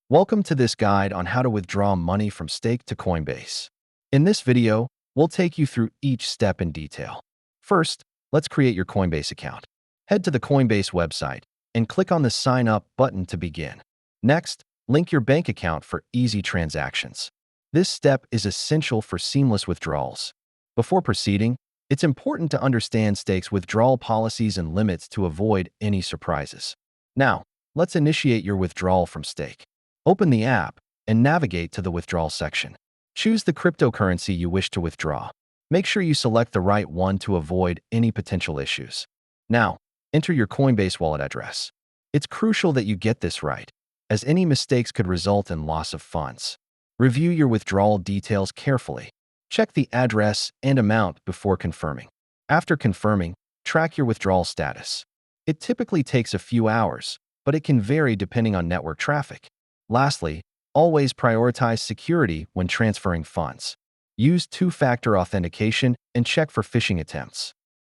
Welcome to this guide on how to withdraw money from Stake to Coinbase. In this video, we'll take you through each step in detail. First, let's create your Coinbase account. Head to the Coinbase website and click on the Sign Up button to begin. Next, link your bank account for easy transactions. This step is essential for seamless withdrawals. Before proceeding, it's important to understand Stake's withdrawal policies and limits to avoid any surprises. Now, let's initiate your withdrawal from Stake. Open the app and navigate to the withdrawal section. Choose the cryptocurrency you wish to withdraw. Make sure you select the right one to avoid any potential issues. Now, enter your Coinbase wallet address. It's crucial that you get this right, as any mistakes could result in loss of funds. Review your withdrawal details carefully. Check the address and amount before confirming. After confirming, track your withdrawal status. It typically takes a few hours, but it can vary depending on network traffic. Lastly, always prioritize security when transferring funds. Use two-factor authentication and check for phishing attempts.